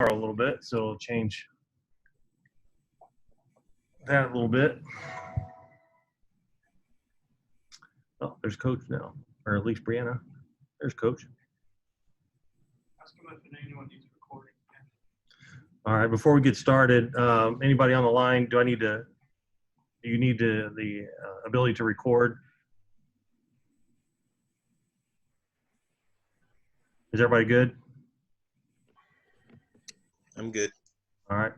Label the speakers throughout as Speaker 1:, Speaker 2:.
Speaker 1: a little bit, so we'll change that a little bit. Oh, there's Coach now, or at least Brianna. There's Coach.
Speaker 2: Ask him if anyone needs recording.
Speaker 1: All right, before we get started, anybody on the line, do you need the ability to record? Is everybody good?
Speaker 3: I'm good.
Speaker 1: All right.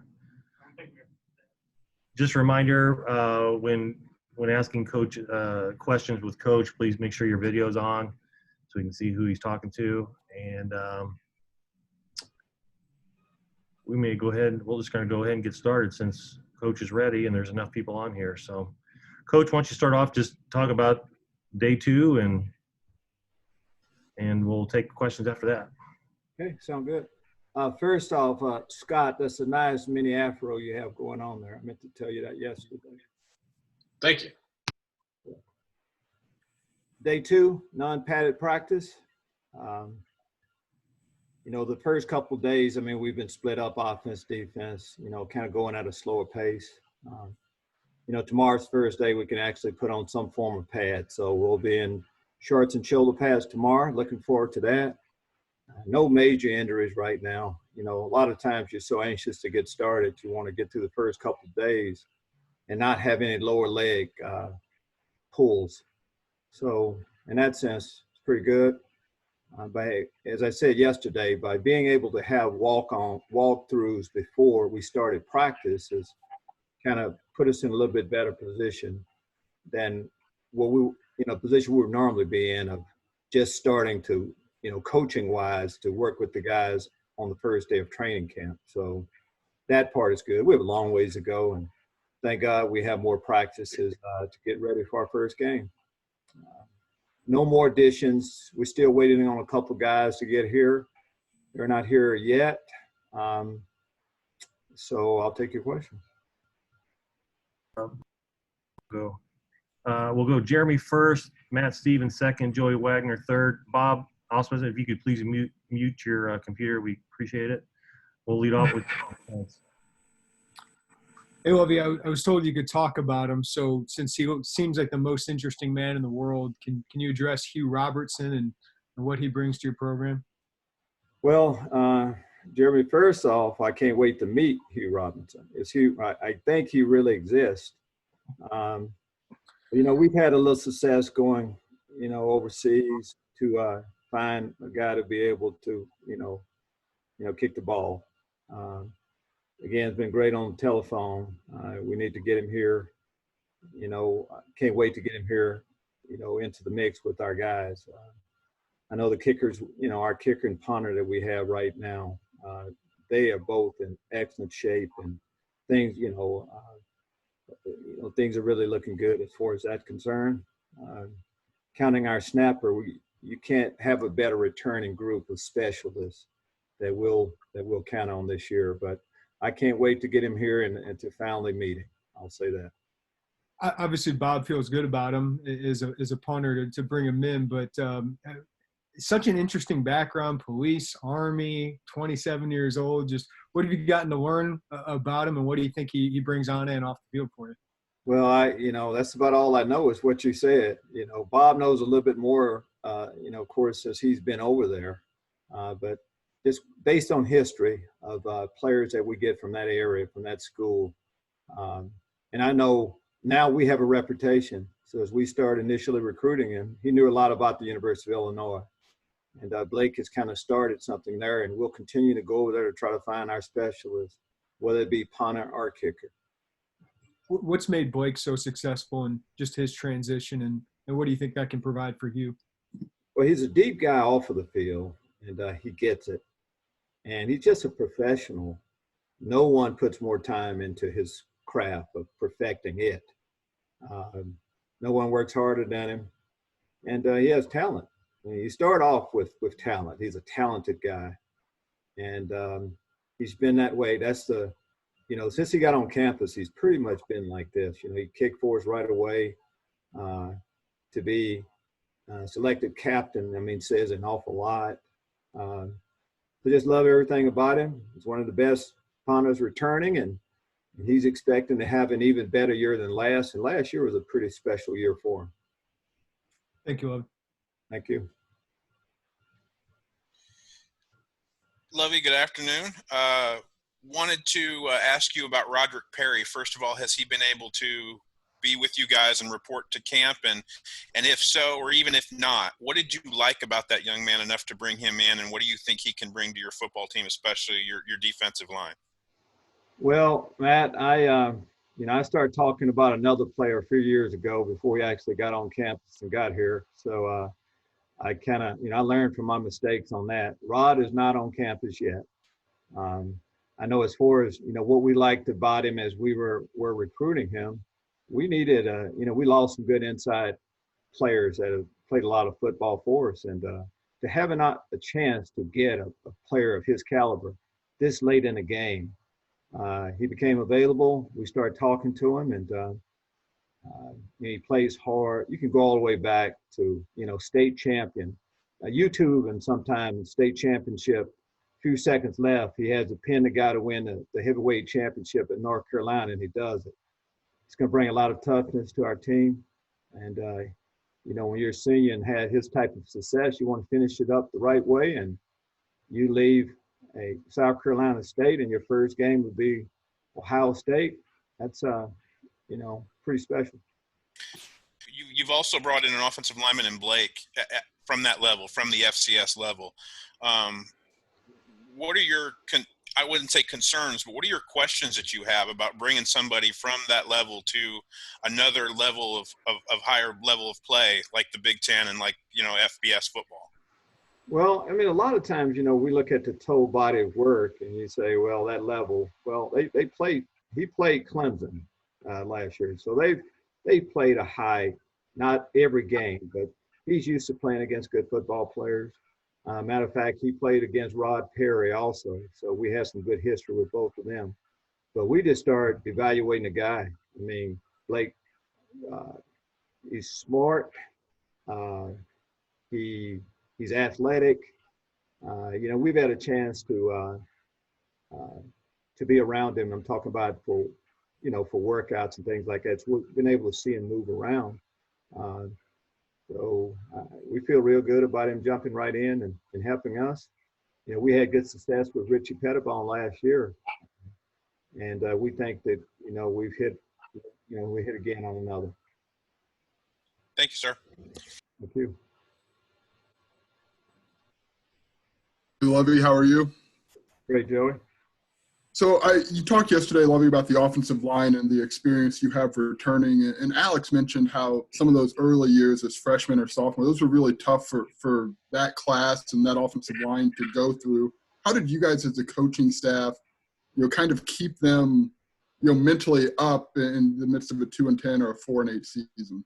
Speaker 1: Just a reminder, when asking Coach questions with Coach, please make sure your video's on so we can see who he's talking to. And we're just going to go ahead and get started since Coach is ready and there's enough people on here. So, Coach, why don't you start off, just talk about day 2 and we'll take questions after that.
Speaker 4: Okay, sound good. First off, Scott, that's a nice mini afro you have going on there. I meant to tell you that yesterday.
Speaker 2: Thank you.
Speaker 4: Day 2, non-padded practice. The first couple of days, we've been split up offense, defense, kind of going at a slower pace. Tomorrow's first day, we can actually put on some form of pad. So we'll be in shorts and shoulder pads tomorrow. Looking forward to that. No major injuries right now. A lot of times you're so anxious to get started. You want to get through the first couple of days and not have any lower leg pulls. So in that sense, it's pretty good. As I said yesterday, by being able to have walkthroughs before we started practice has kind of put us in a little bit better position than position we would normally be in of just starting to, coaching wise, to work with the guys on the first day of training camp. So that part is good. We have a long ways to go, and thank God we have more practices to get ready for our first game. No more additions. We're still waiting on a couple guys to get here. They're not here yet. So I'll take your question.
Speaker 1: We'll go Jeremy first, Matt Stevens second, Joey Wagner third. Bob Osmond, if you could please mute your computer, we appreciate it. We'll lead off with thanks.
Speaker 5: Hey, Lovie, I was told you could talk about him. So since he seems like the most interesting man in the world, can you address Hugh Robertson and what he brings to your program?
Speaker 4: Well, Jeremy, first off, I can't wait to meet Hugh Robinson. I think he really exists. We've had a little success going, overseas to find a guy to be able to, kick the ball. Again, it's been great on the telephone. We need to get him here. Can't wait to get him here, into the mix with our guys. I know the kickers, our kicker and punter that we have right now, they are both in excellent shape, and things, things are really looking good as far as that's concerned. Counting our snapper, you can't have a better returning group of specialists that we'll count on this year. But I can't wait to get him here and to finally meet him. I'll say that.
Speaker 5: Obviously, Bob feels good about him as a punter to bring him in, but such an interesting background: police, Army, 27 years old. Just what have you gotten to learn about him, and what do you think he brings on and off the field for you?
Speaker 4: Well, that's about all I know is what you said. Bob knows a little bit more, of course, as he's been over there, but just based on history of players that we get from that area, from that school. And I know now we have a reputation. So as we started initially recruiting him, he knew a lot about the University of Illinois. And Blake has kind of started something there, and we'll continue to go over there to try to find our specialists, whether it be punter or kicker.
Speaker 5: What's made Blake so successful in just his transition, and what do you think that can provide for you?
Speaker 4: Well, he's a deep guy off of the field, and he gets it. And he's just a professional. No one puts more time into his craft of perfecting it. No one works harder than him. And he has talent. You start off with talent. He's a talented guy. And he's been that way. That's since he got on campus, he's pretty much been like this. He kicked for us right away. To be selected captain, says an awful lot. So just love everything about him. He's one of the best punters returning, and he's expecting to have an even better year than last. And last year was a pretty special year for him.
Speaker 5: Thank you, Lovie.
Speaker 4: Thank you.
Speaker 3: Lovie, good afternoon. Wanted to ask you about Roderick Perry. First of all, has he been able to be with you guys and report to camp? And if so, or even if not, what did you like about that young man enough to bring him in? And what do you think he can bring to your football team, especially your defensive line?
Speaker 4: Well, Matt, I started talking about another player a few years ago before he actually got on campus and got here. So I kind of, I learned from my mistakes on that. Rod is not on campus yet. I know as far as, what we liked about him as we were recruiting him, we needed, we lost some good inside players that have played a lot of football for us. And to have a chance to get a player of his caliber this late in the game, he became available. We started talking to him, and he plays hard. You can go all the way back to, state champion. YouTube and sometimes state championship, few seconds left, he has to pin the guy to win the heavyweight championship at North Carolina, and he does it. It's going to bring a lot of toughness to our team. And, when you're a senior and had his type of success, you want to finish it up the right way. And you leave a South Carolina State and your first game would be Ohio State. That's, pretty special.
Speaker 3: You've also brought in an offensive lineman in Blake from that level, from the FCS level. What are your, I wouldn't say concerns, but what are your questions that you have about bringing somebody from that level to another level of higher level of play, like the Big Ten and like, FBS football?
Speaker 4: Well, a lot of times, we look at the total body of work and you say, well, that level, well, he played Clemson last year. So they played a high, not every game, but he's used to playing against good football players. Matter of fact, he played against Rod Perry also. So we have some good history with both of them. But we just started evaluating the guy. Blake, he's smart. He's athletic. We've had a chance to be around him. I'm talking about for workouts and things like that. So we've been able to see him move around. So we feel real good about him jumping right in and helping us. We had good success with Richie Pettibone last year. And we think that, we've hit, we hit again on another.
Speaker 3: Thank you, sir.
Speaker 4: Thank you.
Speaker 6: Lovie, how are you?
Speaker 4: Great, Joey.
Speaker 6: So you talked yesterday, Lovie, about the offensive line and the experience you have returning. And Alex mentioned how some of those early years as freshmen or sophomore, those were really tough for that class and that offensive line to go through. How did you guys as a coaching staff, kind of keep them, mentally up in the midst of a 2-10 or a 4-8 season?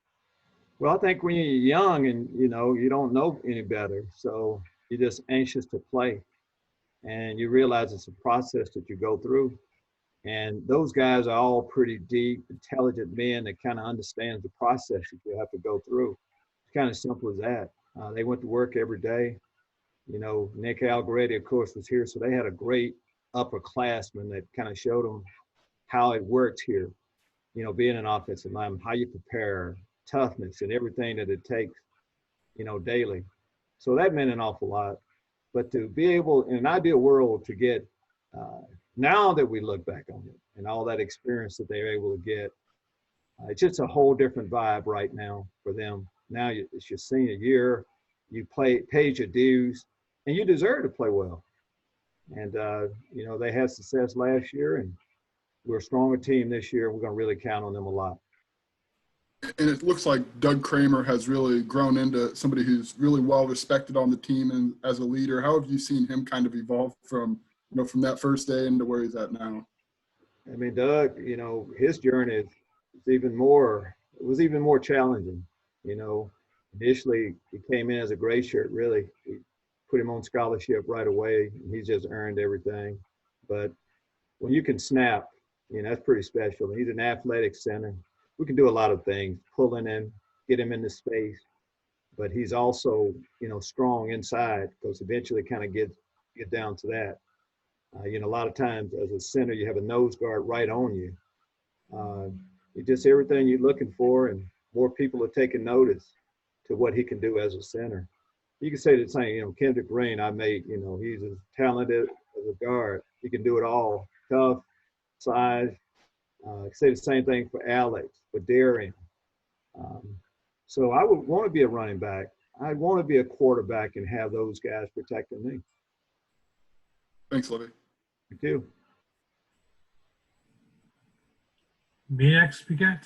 Speaker 4: Well, I think when you're young and, you don't know any better, so you're just anxious to play. And you realize it's a process that you go through. And those guys are all pretty deep, intelligent men that kind of understand the process that you have to go through. It's kind of simple as that. They went to work every day. Nick Algoretti, of course, was here. So they had a great upperclassman that kind of showed them how it works here. Being an offensive lineman, how you prepare, toughness, and everything that it takes, daily. So that meant an awful lot. But to be able, in an ideal world, to get, now that we look back on it and all that experience that they're able to get, it's just a whole different vibe right now for them. Now it's your senior year, you paid your dues, and you deserve to play well. And, they had success last year, and we're a stronger team this year. We're going to really count on them a lot.
Speaker 6: And it looks like Doug Kramer has really grown into somebody who's really well respected on the team and as a leader. How have you seen him kind of evolve from that first day into where he's at now?
Speaker 4: Doug, his journey was even more challenging. Initially he came in as a gray shirt, really. We put him on scholarship right away, and he's just earned everything. But when you can snap, that's pretty special. He's an athletic center. We can do a lot of things, pulling him, get him into space, but he's also, strong inside because eventually kind of gets get down to that. You know, a lot of times as a center, you have a nose guard right on you. It's just everything you're looking for, and more people are taking notice to what he can do as a center. You can say the same, you know, Kendrick Green, you know, he's as talented as a guard. He can do it all. Tough, size. I say the same thing for Alex, for Darian. So I would want to be a running back. I'd want to be a quarterback and have those guys protecting me.
Speaker 6: Thanks, Lovie.
Speaker 4: Thank you.
Speaker 7: Me next, speaker.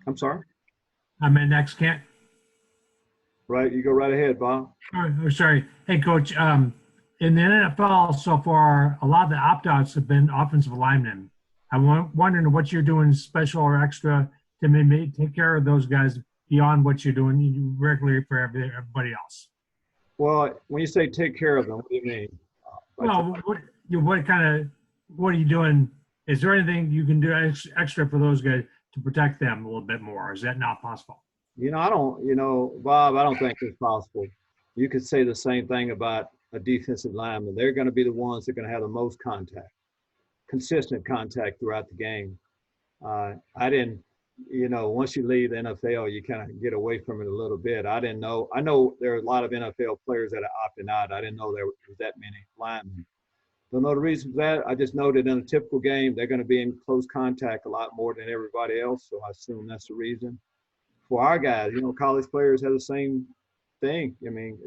Speaker 4: I'm sorry.
Speaker 7: I'm in next, Kent.
Speaker 4: Right, you go right ahead, Bob.
Speaker 7: Oh, sorry. Hey, Coach. In the NFL so far, a lot of the opt-outs have been offensive linemen. I'm wondering what you're doing special or extra to maybe take care of those guys beyond what you're doing regularly for everybody else.
Speaker 4: Well, when you say take care of them, what do you mean?
Speaker 7: Well, what are you doing? Is there anything you can do extra for those guys to protect them a little bit more? Or is that not possible?
Speaker 4: You know, Bob, I don't think it's possible. You could say the same thing about a defensive lineman. They're going to be the ones that are going to have the most contact, consistent contact throughout the game. I didn't, you know, once you leave the NFL, you kind of get away from it a little bit. I didn't know. I know there are a lot of NFL players that are opting out. I didn't know there was that many linemen. Don't know the reason for that. I just know that in a typical game, they're going to be in close contact a lot more than everybody else. So I assume that's the reason. For our guys, you know, college players have the same thing. I mean,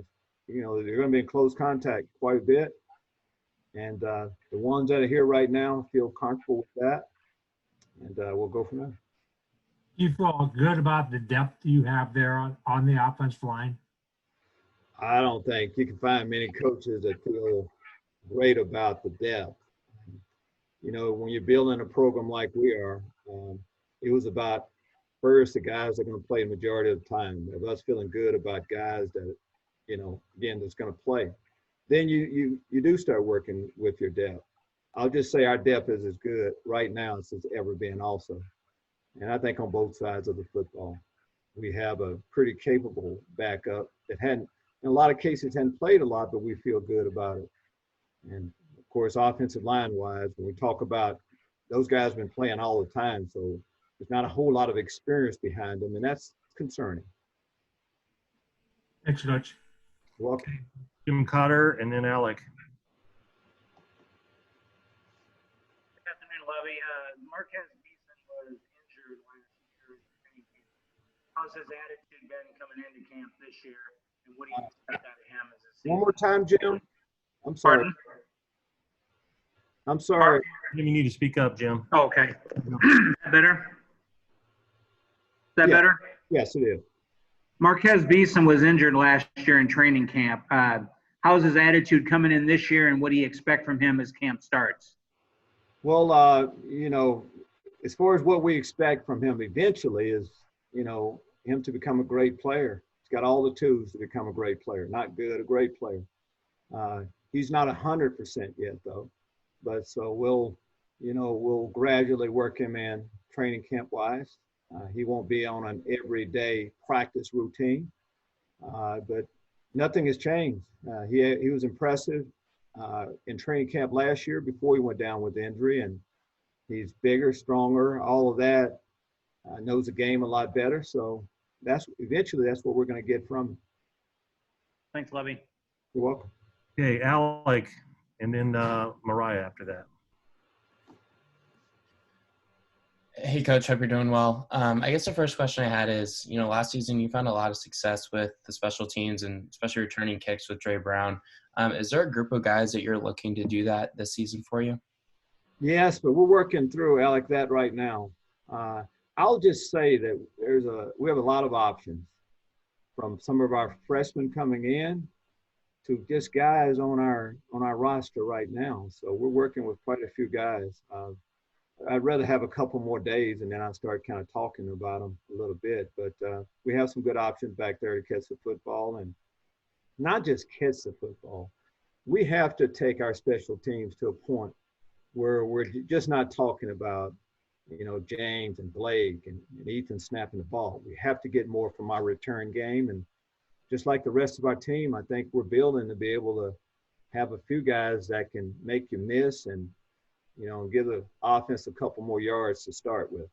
Speaker 4: you know, they're going to be in close contact quite a bit. And the ones that are here right now feel comfortable with that. And we'll go from there.
Speaker 7: Do you feel good about the depth you have there on the offensive line?
Speaker 4: I don't think you can find many coaches that feel great about the depth. You know, when you're building a program like we are, it was about first the guys that are going to play the majority of the time. Of us feeling good about guys that, you know, again, that's going to play. Then you do start working with your depth. I'll just say our depth is as good right now as it's ever been also. And I think on both sides of the football, we have a pretty capable backup that hadn't, in a lot of cases, hadn't played a lot, but we feel good about it. And of course, offensive line wise, when we talk about those guys have been playing all the time, so there's not a whole lot of experience behind them, and that's concerning.
Speaker 7: Thanks, Coach.
Speaker 4: Welcome.
Speaker 1: Jim Cotter and then Alec.
Speaker 2: Good afternoon, Lovie. Marquez Beeson was injured last year in training camp. How's his attitude been coming into camp this year, and what do you expect out of him as a season?
Speaker 4: One more time, Jim. I'm sorry.
Speaker 2: Pardon?
Speaker 4: I'm sorry.
Speaker 1: You need to speak up, Jim.
Speaker 2: Oh, okay. Is that better? Is that
Speaker 4: Yeah.
Speaker 2: better?
Speaker 4: Yes, it is.
Speaker 2: Marquez Beeson was injured last year in training camp. How's his attitude coming in this year, and what do you expect from him as camp starts?
Speaker 4: Well, you know, as far as what we expect from him eventually is, you know, him to become a great player. He's got all the tools to become a great player. Not good, a great player. He's not 100% yet, though. But so we'll gradually work him in training camp wise. He won't be on an everyday practice routine, but nothing has changed. He was impressive in training camp last year before he went down with injury, and he's bigger, stronger, all of that. Knows the game a lot better. So eventually that's what we're going to get from him.
Speaker 2: Thanks, Lovie.
Speaker 4: You're welcome.
Speaker 1: Okay, Alec, and then Mariah after that.
Speaker 8: Hey, Coach. Hope you're doing well. I guess the first question I had is, you know, last season you found a lot of success with the special teams and especially returning kicks with Dre Brown. Is there a group of guys that you're looking to do that this season for you?
Speaker 4: Yes, but we're working through, Alec, that right now. I'll just say that we have a lot of options, from some of our freshmen coming in to just guys on our roster right now. So we're working with quite a few guys. I'd rather have a couple more days and then I'll start kind of talking about them a little bit. But we have some good options back there to catch the football, and not just catch the football. We have to take our special teams to a point where we're just not talking about, you know, James and Blake and Ethan snapping the ball. We have to get more from our return game, and just like the rest of our team, I think we're building to be able to have a few guys that can make you miss and, give the offense a couple more yards to start with.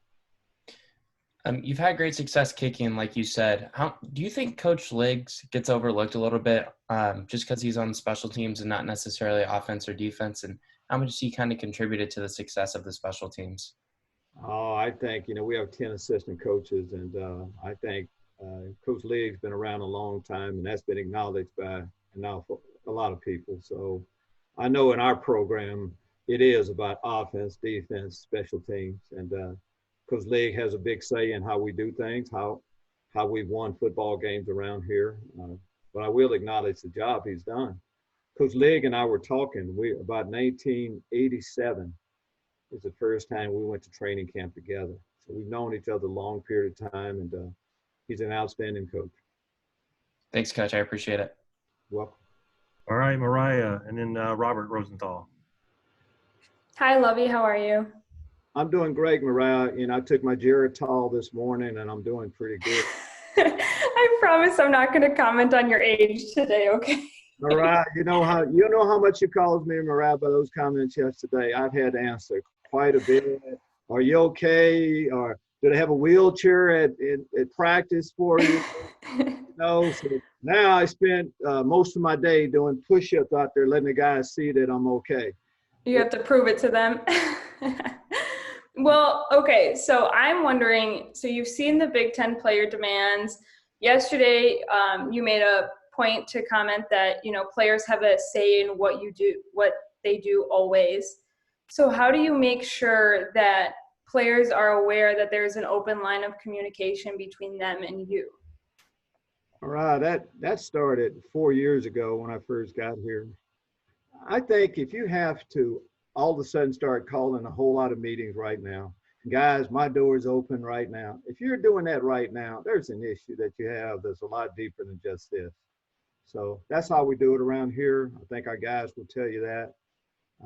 Speaker 8: You've had great success kicking, like you said. How do you think Coach Liggs gets overlooked a little bit just because he's on special teams and not necessarily offense or defense? And how much has he kind of contributed to the success of the special teams?
Speaker 4: Oh, I think, we have 10 assistant coaches, and I think Coach Liggs been around a long time, and that's been acknowledged by a lot of people. So I know in our program, it is about offense, defense, special teams, and Coach Liggs has a big say in how we do things, how we've won football games around here. But I will acknowledge the job he's done. Coach Liggs and I were talking about 1987 is the first time we went to training camp together. So we've known each other a long period of time, and he's an outstanding coach.
Speaker 8: Thanks, Coach. I appreciate it.
Speaker 4: Welcome.
Speaker 1: All right, Mariah, and then Robert Rosenthal.
Speaker 9: Hi, Lovie. How are you?
Speaker 4: I'm doing great, Mariah. I took my Geritol this morning, and I'm doing pretty good.
Speaker 9: I promise I'm not going to comment on your age today, okay?
Speaker 4: Mariah, you know how much you called me, Mariah, by those comments yesterday. I've had to answer quite a bit. Are you okay? Or did I have a wheelchair at practice for you? No. So now I spent most of my day doing push-ups out there, letting the guys see that I'm okay.
Speaker 9: You have to prove it to them. Well, okay, so I'm wondering, so you've seen the Big Ten player demands. Yesterday, you made a point to comment that, players have a say in what they do always. So how do you make sure that players are aware that there's an open line of communication between them and you?
Speaker 4: All right, that started 4 years ago when I first got here. I think if you have to all of a sudden start calling a whole lot of meetings right now, guys, my door is open right now. If you're doing that right now, there's an issue that you have that's a lot deeper than just this. So that's how we do it around here. I think our guys will tell you that.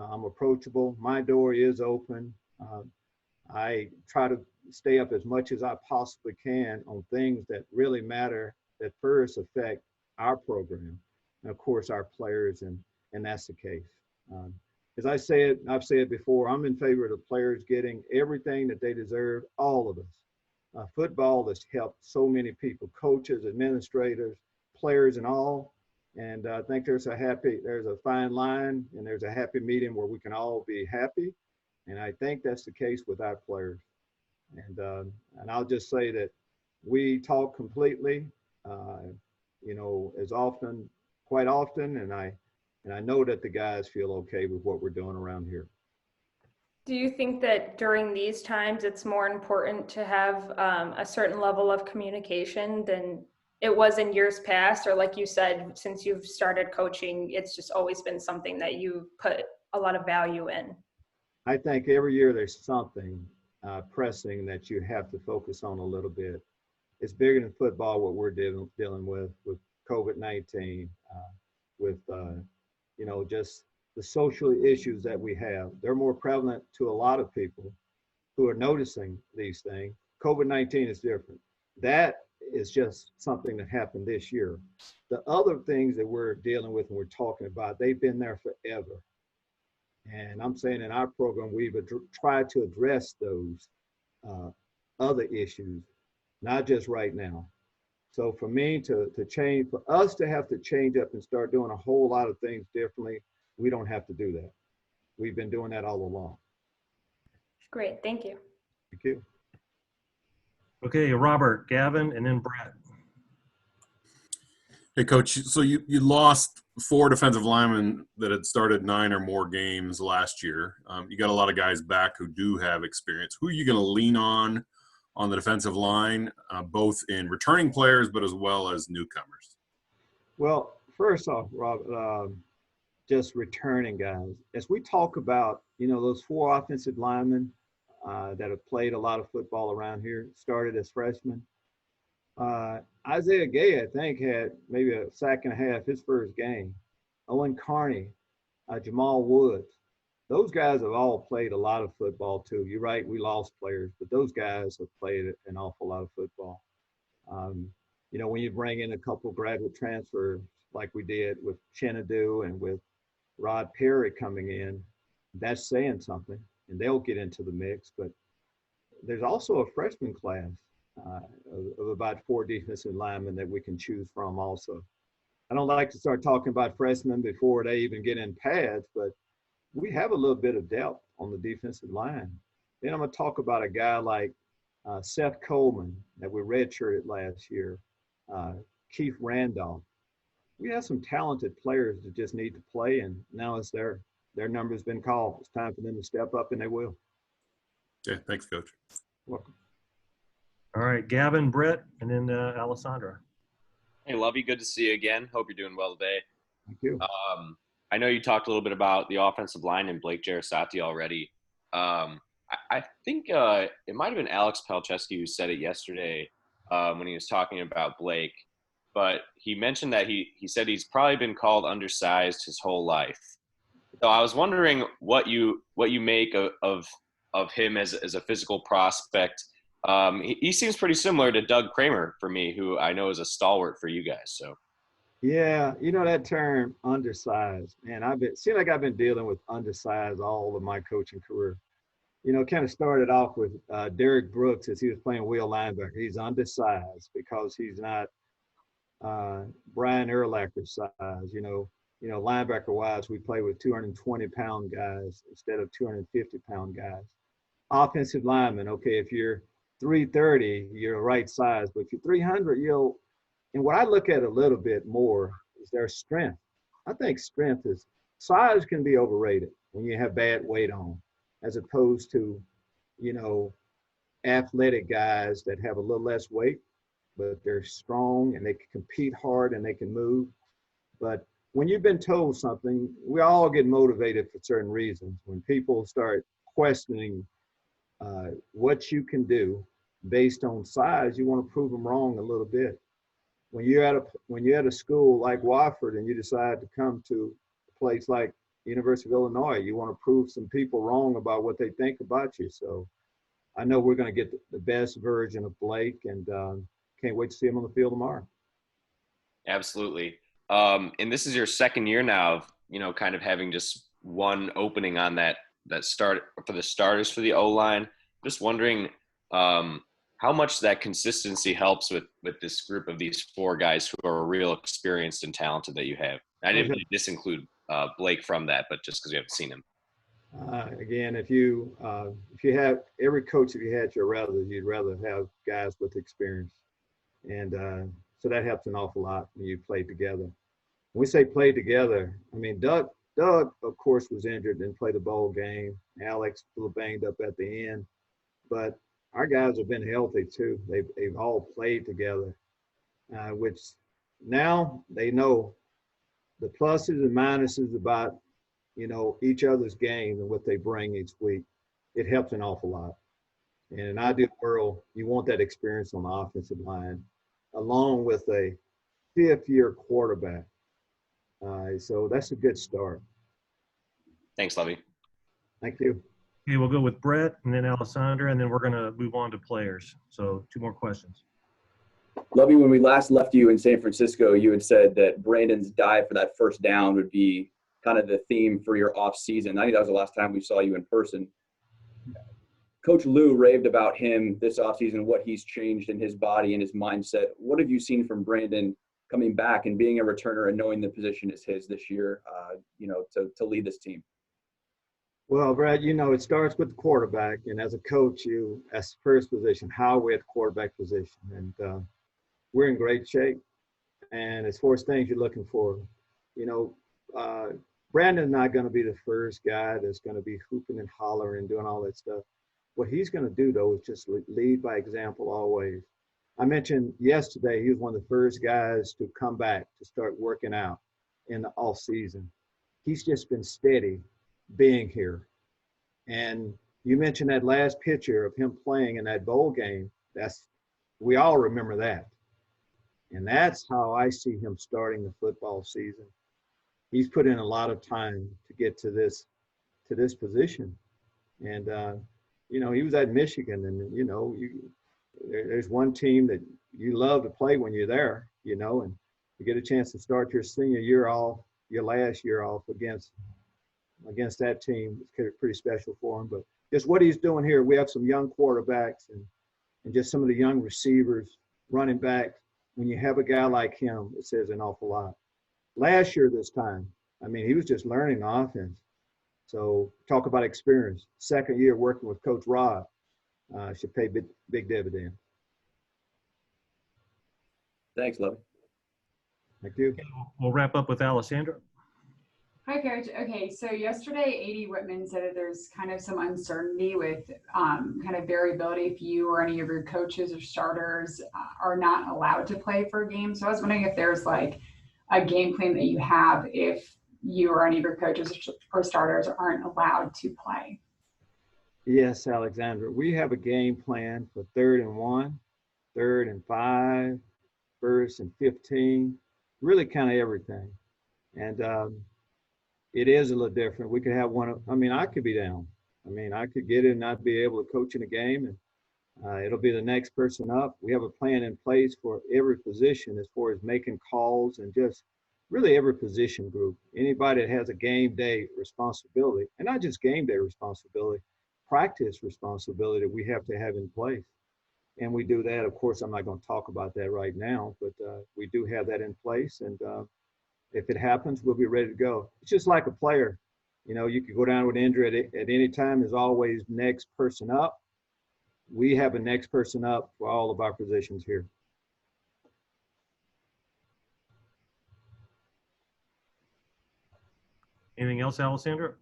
Speaker 4: I'm approachable. My door is open. I try to stay up as much as I possibly can on things that really matter, that first affect our program and, of course, our players, and that's the case. As I've said before, I'm in favor of the players getting everything that they deserve, all of us. Football has helped so many people, coaches, administrators, players, and all. And I think there's a fine line, and there's a happy medium where we can all be happy. And I think that's the case with our players. And I'll just say that we talk completely, quite often, and I know that the guys feel okay with what we're doing around here.
Speaker 9: Do you think that during these times it's more important to have a certain level of communication than it was in years past? Or like you said, since you've started coaching, it's just always been something that you put a lot of value in?
Speaker 4: I think every year there's something pressing that you have to focus on a little bit. It's bigger than football, what we're dealing with COVID-19, with just the social issues that we have. They're more prevalent to a lot of people who are noticing these things. COVID-19 is different. That is just something that happened this year. The other things that we're dealing with and we're talking about, they've been there forever. And I'm saying in our program, we've tried to address those other issues, not just right now. So for me to change, for us to have to change up and start doing a whole lot of things differently, we don't have to do that. We've been doing that all along.
Speaker 9: Great, thank you.
Speaker 4: Thank you.
Speaker 1: Okay, Robert, Gavin, and then Brett.
Speaker 10: Hey, Coach, so you lost 4 defensive linemen that had started 9 or more games last year. You got a lot of guys back who do have experience. Who are you going to lean on the defensive line, both in returning players but as well as newcomers?
Speaker 4: Well, first off, Rob, just returning guys. As we talk about, those 4 offensive linemen that have played a lot of football around here, started as freshmen. Isaiah Gay, I think, had maybe a sack and a half his first game. Owen Carney, Jamal Woods. Those guys have all played a lot of football too. You're right, we lost players, but those guys have played an awful lot of football. when you bring in a couple graduate transfers like we did with Chenadu and with Rod Perry coming in, that's saying something, and they'll get into the mix. But there's also a freshman class of about 4 defensive linemen that we can choose from also. I don't like to start talking about freshmen before they even get in pads, but we have a little bit of depth on the defensive line. Then I'm going to talk about a guy like Seth Coleman that we redshirted last year, Keith Randolph. We have some talented players that just need to play, and now it's their number's been called. It's time for them to step up, and they will.
Speaker 10: Yeah, thanks, Coach.
Speaker 4: Welcome.
Speaker 1: All right, Gavin, Brett, and then Alessandra.
Speaker 11: Hey, Lovie, good to see you again. Hope you're doing well today.
Speaker 4: Thank you.
Speaker 11: I know you talked a little bit about the offensive line and Blake Jarosati already. I think it might have been Alex Palczewski who said it yesterday when he was talking about Blake. But he mentioned that he said he's probably been called undersized his whole life. So I was wondering what you make of him as a physical prospect. He seems pretty similar to Doug Kramer for me, who I know is a stalwart for you guys. So.
Speaker 4: Yeah, that term undersized, man, I've been dealing with undersized all of my coaching career. Kind of started off with Derek Brooks as he was playing wheel linebacker. He's undersized because he's not Brian Urlacher's size. Linebacker-wise, we play with 220-pound guys instead of 250-pound guys. Offensive lineman, okay, if you're 330, you're the right size, but if you're 300, and what I look at a little bit more is their strength. I think size can be overrated when you have bad weight on, as opposed to, athletic guys that have a little less weight, but they're strong and they can compete hard and they can move. But when you've been told something, we all get motivated for certain reasons. When people start questioning what you can do based on size, you want to prove them wrong a little bit. When you're at a school like Wofford and you decide to come to a place like University of Illinois, you want to prove some people wrong about what they think about you. So I know we're going to get the best version of Blake, and can't wait to see him on the field tomorrow.
Speaker 11: Absolutely. And this is your second year now of, kind of having just one opening on that start for the starters for the O-line. Just wondering how much that consistency helps with this group of these 4 guys who are real experienced and talented that you have. I didn't really disinclude Blake from that, but just because we haven't seen him.
Speaker 4: Again, if you have every coach, if you had your rather, you'd rather have guys with experience. And so that helps an awful lot when you play together. When we say play together, I mean, Doug, of course, was injured and played a bowl game. Alex a little banged up at the end. But our guys have been healthy too. They've all played together, which now they know the pluses and minuses about, each other's game and what they bring each week. It helps an awful lot. And in an ideal world, you want that experience on the offensive line, along with a 5th-year quarterback. So that's a good start.
Speaker 11: Thanks, Lovie.
Speaker 4: Thank you.
Speaker 1: Okay, we'll go with Brett and then Alessandra, and then we're going to move on to players. So 2 more questions.
Speaker 12: Lovie, when we last left you in San Francisco, you had said that Brandon's dive for that first down would be kind of the theme for your off season. I think that was the last time we saw you in person. Coach Lou raved about him this offseason, what he's changed in his body and his mindset. What have you seen from Brandon coming back and being a returner and knowing the position is his this year, to lead this team?
Speaker 4: Well, Brad, it starts with the quarterback. And as a coach, as first position, how we're at the quarterback position. And we're in great shape. And as far as things you're looking for, Brandon's not going to be the first guy that's going to be hooping and hollering and doing all that stuff. What he's going to do, though, is just lead by example always. I mentioned yesterday he was one of the first guys to come back to start working out in the off season. He's just been steady being here. And you mentioned that last picture of him playing in that bowl game. We all remember that. And that's how I see him starting the football season. He's put in a lot of time to get to this position. And, he was at Michigan, and, there's one team that you love to play when you're there, you know, and you get a chance to start your senior year off, your last year off against that team. It's pretty special for him. But just what he's doing here, we have some young quarterbacks and just some of the young receivers, running backs. When you have a guy like him, it says an awful lot. Last year this time, I mean, he was just learning offense. So talk about experience. Second year working with Coach Rod should pay big dividends.
Speaker 12: Thanks, Lovie.
Speaker 4: Thank you.
Speaker 1: We'll wrap up with Alessandra.
Speaker 13: Hi, Coach. Okay, so yesterday, A.D. Whitman said that there's kind of some uncertainty with kind of variability if you or any of your coaches or starters are not allowed to play for a game. So I was wondering if there's like a game plan that you have if you or any of your coaches or starters aren't allowed to play.
Speaker 4: Yes, Alexandra. We have a game plan for 3rd and 1, 3rd and 5, 1st and 15, really kind of everything. And it is a little different. We could have I could be down. I mean, I could get it and not be able to coach in a game, and it'll be the next person up. We have a plan in place for every position as far as making calls and just really every position group. Anybody that has a game day responsibility, and not just game day responsibility, practice responsibility that we have to have in place. And we do that. Of course, I'm not going to talk about that right now, but we do have that in place. And if it happens, we'll be ready to go. It's just like a player. You know, you could go down with injury at any time. There's always next person up. We have a next person up for all of our positions here.
Speaker 1: Anything else, Alessandra?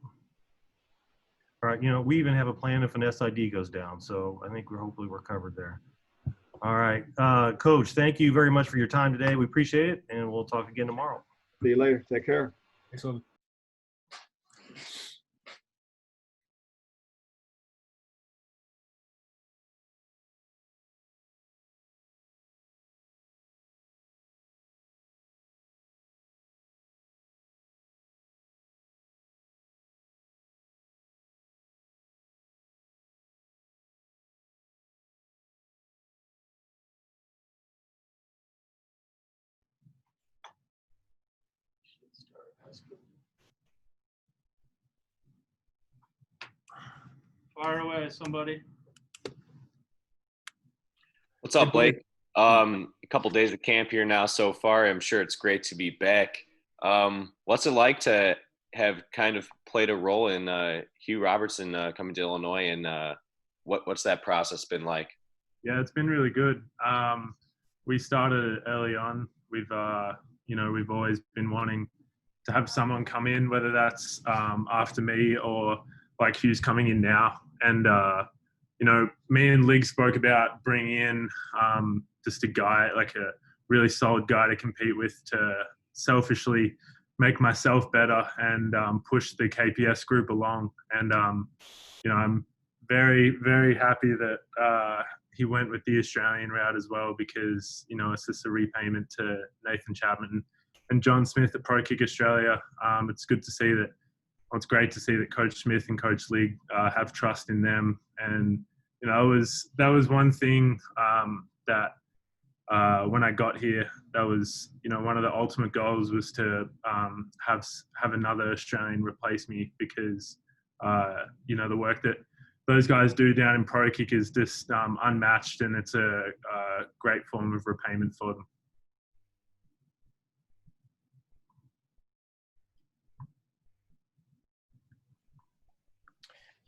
Speaker 1: All right, you know, we even have a plan if an SID goes down, so I think hopefully we're covered there. All right, Coach, thank you very much for your time today. We appreciate it, and we'll talk again tomorrow.
Speaker 4: See you later. Take care.
Speaker 5: Thanks, Lovie.
Speaker 14: Fire away, somebody.
Speaker 11: What's up, Blake? A couple days of camp here now so far. I'm sure it's great to be back. What's it like to have kind of played a role in Hugh Robertson coming to Illinois, and what's that process been like?
Speaker 14: Yeah, it's been really good. We started early on. We've always been wanting to have someone come in, whether that's after me or like Hugh's coming in now. And me and Lig spoke about bringing in just a guy, like a really solid guy to compete with, to selfishly make myself better and push the KPS group along. And I'm very, very happy that he went with the Australian route as well, because it's just a repayment to Nathan Chapman and John Smith at Pro Kick Australia. It's good to see that. Well, it's great to see that Coach Smith and Coach Lig have trust in them. And that was one thing that when I got here, that was one of the ultimate goals was to have another Australian replace me, because the work that those guys do down in Pro Kick is just unmatched, and it's a great form of repayment for them.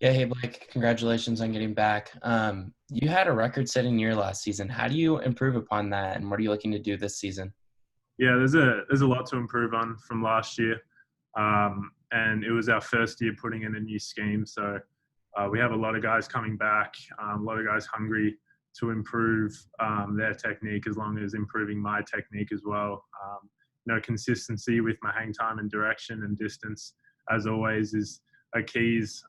Speaker 8: Yeah, hey Blake, congratulations on getting back. You had a record-setting year last season. How do you improve upon that, and what are you looking to do this season?
Speaker 14: Yeah, there's a lot to improve on from last year, and it was our first year putting in a new scheme. So we have a lot of guys coming back, a lot of guys hungry to improve their technique, as long as improving my technique as well. Consistency with my hang time and direction and distance, as always, is a keys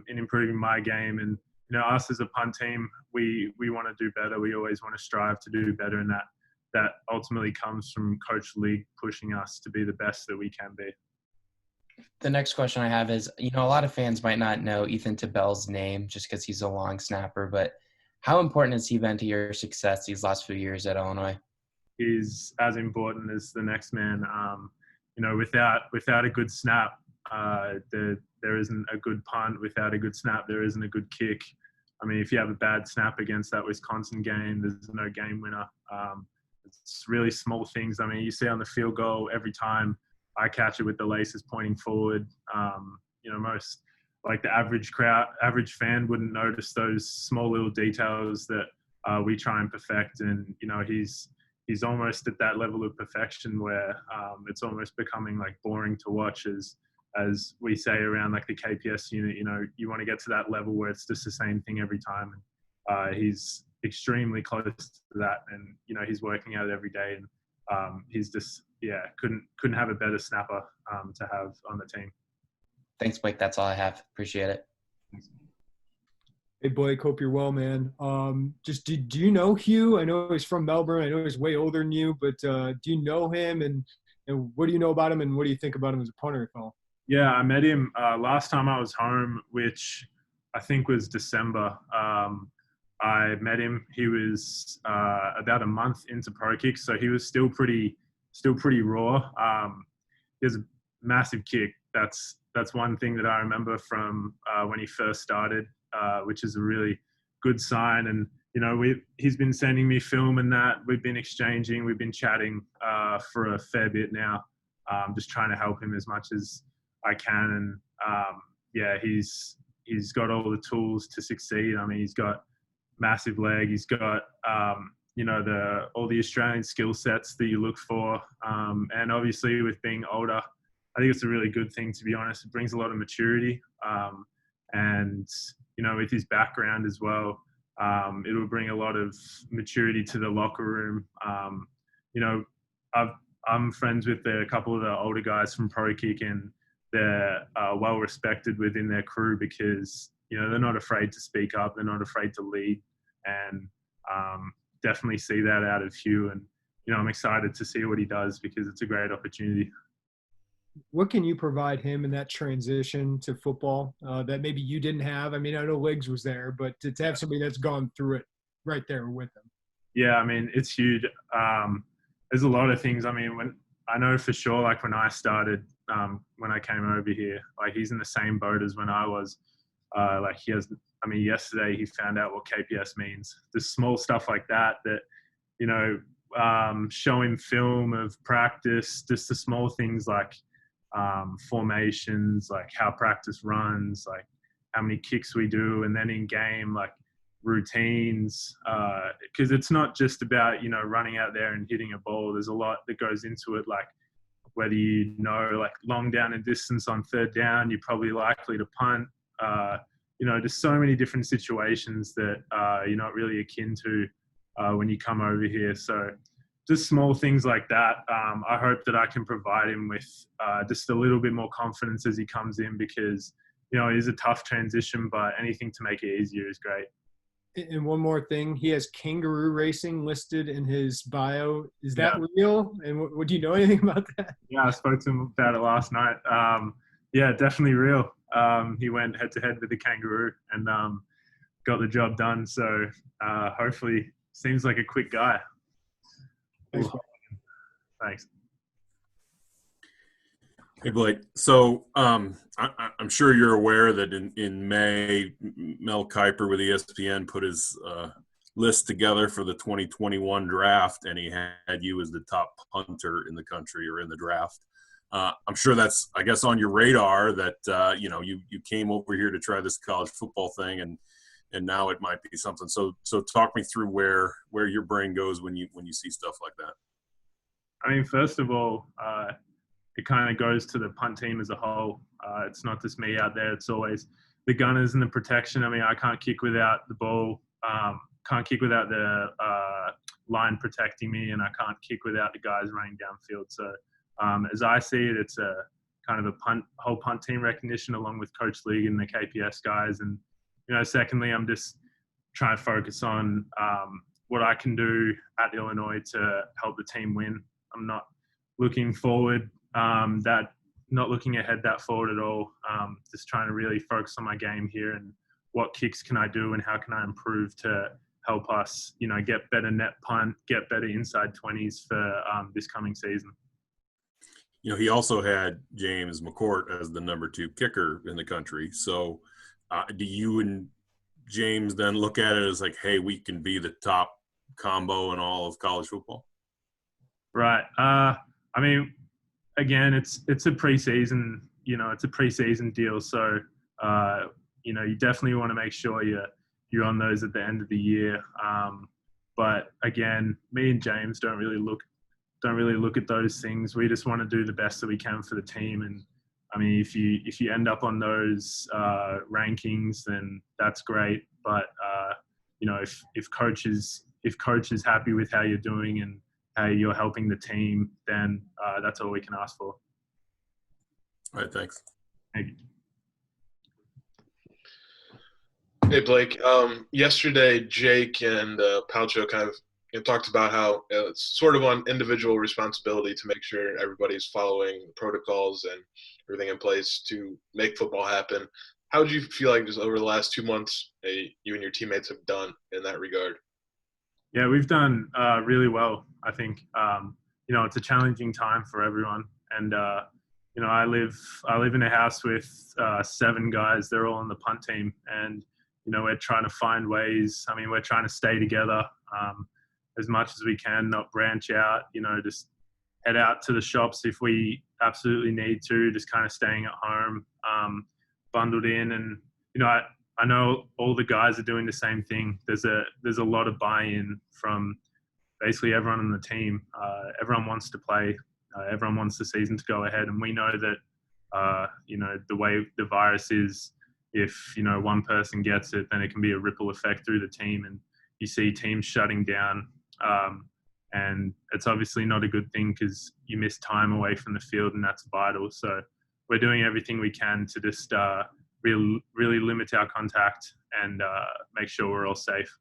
Speaker 14: in improving my game. And us as a punt team, we want to do better. We always want to strive to do better, and that ultimately comes from Coach Lig pushing us to be the best that we can be.
Speaker 8: The next question I have is, a lot of fans might not know Ethan Tabell's name just because he's a long snapper, but How important has he been to your success these last few years at Illinois?
Speaker 14: He's as important as the next man. Without a good snap, there isn't a good punt. Without a good snap, there isn't a good kick. I mean, if you have a bad snap against that Wisconsin game, there's no game winner. It's really small things. I mean, you see on the field goal every time I catch it with the laces pointing forward. Most like the average fan wouldn't notice those small little details that we try and perfect. And he's almost at that level of perfection where it's almost becoming like boring to watch as we say around like the KPS unit. You want to get to that level where it's just the same thing every time. And he's extremely close to that, and he's working at it every day. And he's just couldn't have a better snapper to have on the team.
Speaker 8: Thanks, Blake. That's all I have. Appreciate it.
Speaker 5: Hey, Blake, hope you're well, man. Do you know Hugh? I know he's from Melbourne. I know he's way older than you, but do you know him? And what do you know about him? And what do you think about him as a punter, if all?
Speaker 14: Yeah, I met him last time I was home, which I think was December. I met him. He was about a month into pro kicks, so he was still pretty raw. He has a massive kick. That's one thing that I remember from when he first started, which is a really good sign. And he's been sending me film and that. We've been exchanging. We've been chatting for a fair bit now. Just trying to help him as much as I can. And he's got all the tools to succeed. I mean, he's got massive leg. He's got all the Australian skill sets that you look for. And obviously with being older, I think it's a really good thing, to be honest. It brings a lot of maturity. And with his background as well, it will bring a lot of maturity to the locker room. I'm friends with a couple of the older guys from Pro Kick, and they're well respected within their crew because they're not afraid to speak up, they're not afraid to lead, and definitely see that out of Hugh. And I'm excited to see what he does because it's a great opportunity.
Speaker 5: What can you provide him in that transition to football that maybe you didn't have? I mean, I know Legs was there, but to have somebody that's gone through it right there with him.
Speaker 14: Yeah, I mean, it's huge. There's a lot of things. I mean, I know for sure, like when I started, when I came over here, like he's in the same boat as when I was. Yesterday he found out what KPS means. There's small stuff like that, show him film of practice, just the small things like formations, like how practice runs, like how many kicks we do, and then in game, like routines, because it's not just about running out there and hitting a ball. There's a lot that goes into it, like whether like long down and distance on third down, you're probably likely to punt. Just so many different situations that you're not really akin to when you come over here. So just small things like that. I hope that I can provide him with just a little bit more confidence as he comes in, because it is a tough transition, but anything to make it easier is great.
Speaker 5: And one more thing, he has kangaroo racing listed in his bio. Is that real? And what do you know anything about that?
Speaker 14: Yeah, I spoke to him about it last night. Yeah, definitely real. He went head to head with the kangaroo and got the job done. So hopefully, seems like a quick guy. Thanks.
Speaker 10: Hey, Blake. So I'm sure you're aware that in May, Mel Kiper with ESPN put his list together for the 2021 draft, and he had you as the top punter in the country or in the draft. I'm sure that's, I guess, on your radar that, you came over here to try this college football thing, and now it might be something. So talk me through where your brain goes when you see stuff like that.
Speaker 14: I mean, first of all, it kind of goes to the punt team as a whole. It's not just me out there. It's always the gunners and the protection. I mean, I can't kick without the ball, can't kick without the line protecting me, and I can't kick without the guys running downfield. So as I see it, it's a kind of a whole punt team recognition along with Coach League and the KPS guys. And, secondly, I'm just trying to focus on what I can do at Illinois to help the team win. I'm not looking forward, not looking ahead that forward at all. Just trying to really focus on my game here and what kicks can I do and how can I improve to help us, get better net punt, get better inside 20s for this coming season.
Speaker 10: He also had James McCourt as the number 2 kicker in the country. So do you and James then look at it as like, hey, we can be the top combo in all of college football?
Speaker 14: Right. I mean, again, it's a preseason, it's a preseason deal. So, you definitely want to make sure you're on those at the end of the year. But again, me and James don't really look at those things. We just want to do the best that we can for the team. And I mean, if you end up on those rankings, then that's great. But if coach is happy with how you're doing and how you're helping the team, then that's all we can ask for.
Speaker 10: All right, thanks.
Speaker 14: Thank you.
Speaker 15: Hey, Blake. Yesterday, Jake and Palcho kind of talked about how it's sort of on individual responsibility to make sure everybody's following the protocols and everything in place to make football happen. How would you feel like just over the last 2 months you and your teammates have done in that regard?
Speaker 14: Yeah, we've done really well. I think it's a challenging time for everyone, and I live in a house with 7 guys. They're all on the punt team, and we're trying to find ways. I mean, we're trying to stay together as much as we can, not branch out. Just head out to the shops if we absolutely need to. Just kind of staying at home, bundled in, and I know all the guys are doing the same thing. There's a lot of buy-in from basically everyone on the team. Everyone wants to play. Everyone wants the season to go ahead, and we know that the way the virus is, if one person gets it, then it can be a ripple effect through the team, and you see teams shutting down. And it's obviously not a good thing because you miss time away from the field, and that's vital. So we're doing everything we can to just really limit our contact and make sure we're all safe.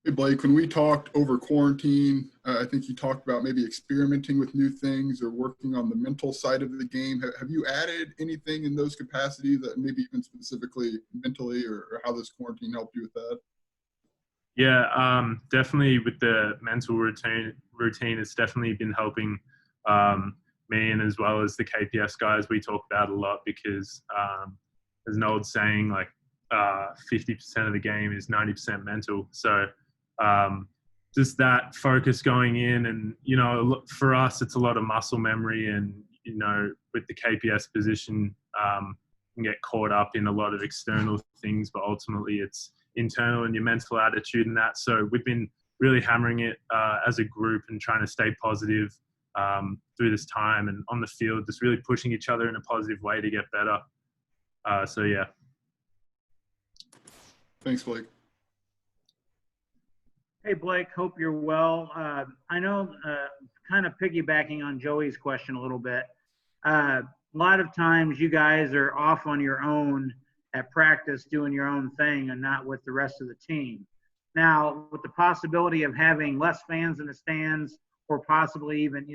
Speaker 6: Hey, Blake, when we talked over quarantine, I think you talked about maybe experimenting with new things or working on the mental side of the game. Have you added anything in those capacities that maybe even specifically mentally, or how this quarantine helped you with that?
Speaker 14: Yeah, definitely with the mental routine, it's definitely been helping me, and as well as the KPS guys. We talk about it a lot because there's an old saying, like 50% of the game is 90% mental. So just that focus going in, and for us it's a lot of muscle memory, and with the KPS position you can get caught up in a lot of external things, but ultimately it's internal and your mental attitude and that. So we've been really hammering it as a group and trying to stay positive through this time, and on the field just really pushing each other in a positive way to get better. So yeah.
Speaker 6: Thanks, Blake.
Speaker 2: Hey, Blake, hope you're well. I know, kind of piggybacking on Joey's question a little bit, a lot of times you guys are off on your own at practice doing your own thing and not with the rest of the team. Now, with the possibility of having less fans in the stands, or possibly even,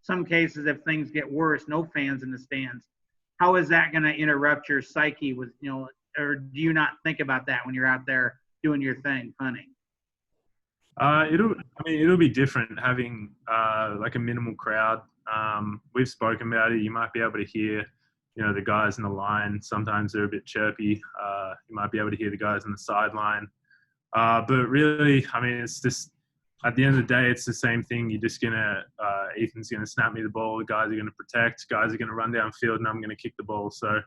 Speaker 2: some cases if things get worse, no fans in the stands, how is that going to interrupt your psyche with, or do you not think about that when you're out there doing your thing, punting?
Speaker 14: It'll be different having like a minimal crowd. We've spoken about it. You might be able to hear, the guys in the line. Sometimes they're a bit chirpy. You might be able to hear the guys on the sideline. But really, it's just, at the end of the day, it's the same thing. You're just Ethan's gonna snap me the ball. The guys are gonna protect. Guys are gonna run downfield, and I'm gonna kick the ball. So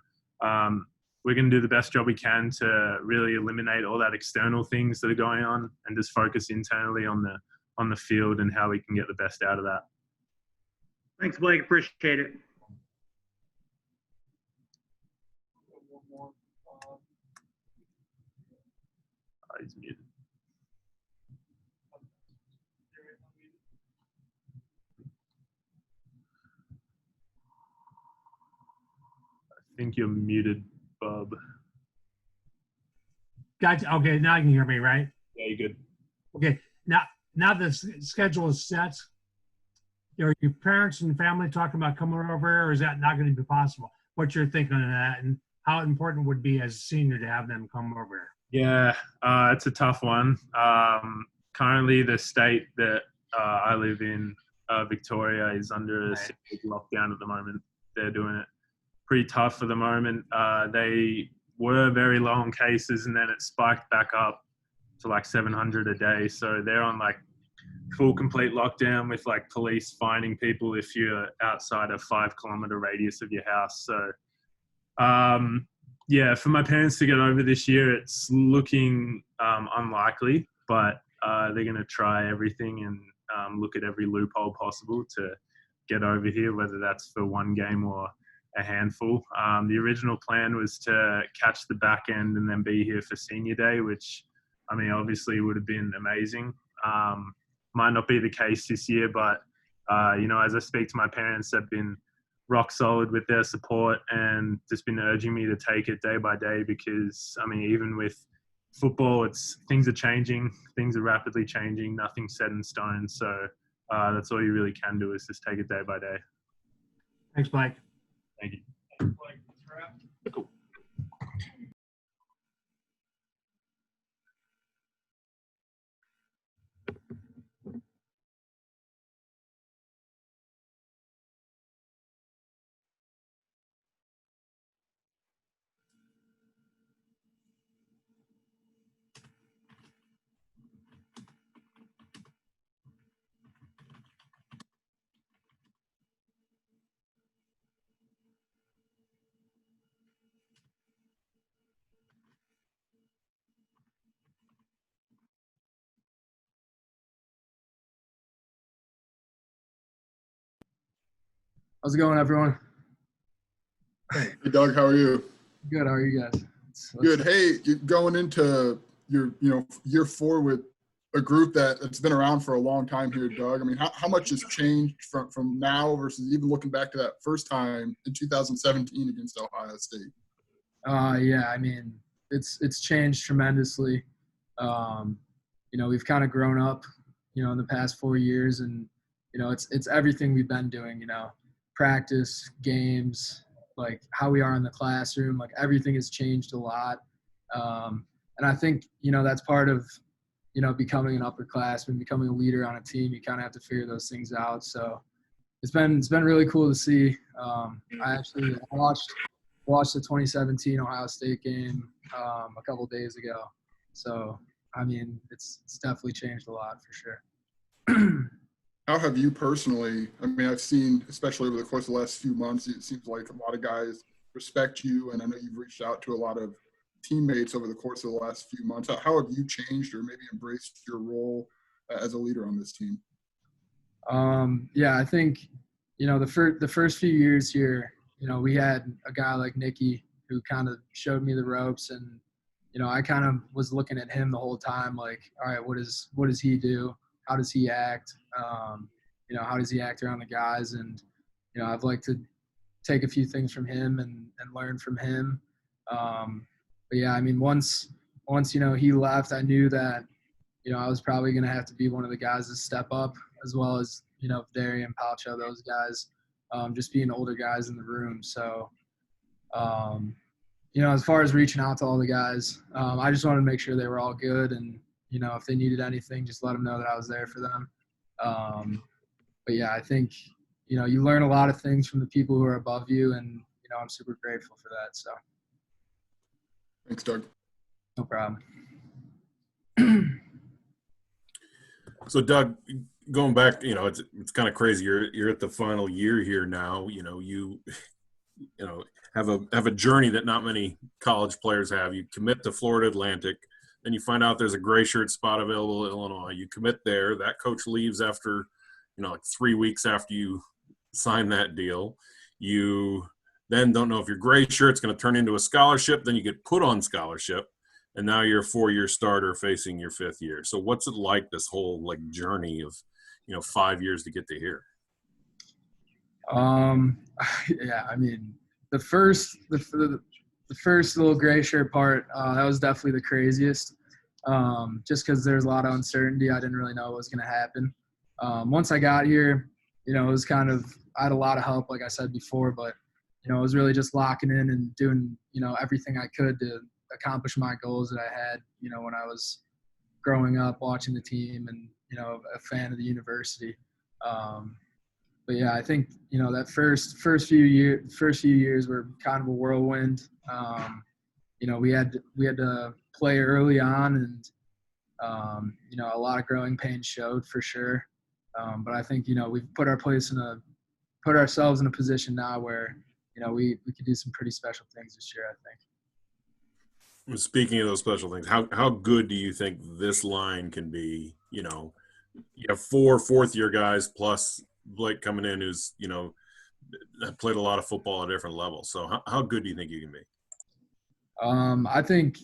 Speaker 14: we're going to do the best job we can to really eliminate all that external things that are going on, and just focus internally on the field and how we can get the best out of that.
Speaker 2: Thanks, Blake. Appreciate it.
Speaker 14: He's muted. I think you're muted, Bob.
Speaker 7: Gotcha. Okay, now you can hear me, right?
Speaker 14: Yeah, you're good.
Speaker 7: Okay, now the schedule is set. Are your parents and family talking about coming over here, or is that not going to be possible? What you're thinking on that, and how important would be as a senior to have them come over?
Speaker 14: Yeah, it's a tough one. Currently, the state that I live in, Victoria, is under a 6-week lockdown at the moment. They're doing it pretty tough for the moment. They were very low on cases, and then it spiked back up to like 700 a day. So they're on like full complete lockdown with like police finding people if you're outside a 5-kilometer radius of your house. So yeah, for my parents to get over this year, it's looking unlikely, but they're going to try everything and look at every loophole possible to get over here, whether that's for one game or a handful. The original plan was to catch the back end and then be here for senior day, which, I mean, obviously would have been amazing. Might not be the case this year, but, you know, as I speak to my parents, they've been rock solid with their support and just been urging me to take it day by day because, I mean, even with football, things are changing, things are rapidly changing, nothing's set in stone. So that's all you really can do is just take it day by day.
Speaker 7: Thanks, Blake.
Speaker 14: Thank you. Cool.
Speaker 16: How's it going, everyone?
Speaker 6: Hey, Doug, how are you?
Speaker 16: Good. How are you guys?
Speaker 6: Good. Hey, you're going into your year 4 with a group that's been around for a long time here, Doug. I mean, how much has changed from now versus even looking back to that first time in 2017 against Ohio State?
Speaker 16: Yeah, I mean, it's changed tremendously. You know, we've kind of grown up, you know, in the past 4 years, and you know, it's everything we've been doing. You know, practice, games, like how we are in the classroom, like everything has changed a lot. And I think, you know, that's part of, you know, becoming an upperclassman, becoming a leader on a team. You kind of have to figure those things out. So it's been really cool to see. I actually watched the 2017 Ohio State game a couple of days ago. So, I mean, it's definitely changed a lot for sure.
Speaker 6: How have you personally, I mean, I've seen, especially over the course of the last few months, it seems like a lot of guys respect you, and I know you've reached out to a lot of teammates over the course of the last few months. How have you changed or maybe embraced your role as a leader on this team?
Speaker 16: Yeah, I think, you know, the first few years here, you know, we had a guy like Nicky who kind of showed me the ropes, and, you know, I kind of was looking at him the whole time, like, all right, what does he do? How does he act? You know, how does he act around the guys? And, you know, I've liked to take a few things from him and learn from him. But yeah, I mean, once, you know, he left, I knew that, you know, I was probably going to have to be one of the guys to step up, as well as, you know, Darian, Palcho, those guys, just being older guys in the room. So, you know, as far as reaching out to all the guys, I just wanted to make sure they were all good, and, you know, if they needed anything, just let them know that I was there for them. But yeah, I think, you know, you learn a lot of things from the people who are above you, and, you know, I'm super grateful for that. So.
Speaker 6: Thanks, Doug.
Speaker 16: No problem.
Speaker 10: So, Doug, going back, you know, it's kind of crazy. You're at the final year here now. You know, you have a journey that not many college players have. You commit to Florida Atlantic, then you find out there's a gray shirt spot available in Illinois. You commit there. That coach leaves after, you know, like 3 weeks after you sign that deal. You then don't know if your gray shirt's going to turn into a scholarship. Then you get put on scholarship, and now you're a 4-year starter facing your 5th year. So what's it like, this whole like journey of, you know, 5 years to get to here?
Speaker 16: Yeah, I mean, the first little gray shirt part, that was definitely the craziest. Just because there's a lot of uncertainty. I didn't really know what was going to happen. Once I got here, you know, it was kind of, I had a lot of help, like I said before, but it was really just locking in and doing, everything I could to accomplish my goals that I had, when I was growing up, watching the team and, a fan of the university. But yeah, I think, that first few years were kind of a whirlwind. We had to play early on and, a lot of growing pains showed for sure. But I think, we've put ourselves in a position now where, we could do some pretty special things this year, I think.
Speaker 10: Speaking of those special things, how good do you think this line can be? You have 4 fourth-year guys plus Blake coming in who's, played a lot of football at different levels. So how good do you think you can be?
Speaker 16: I think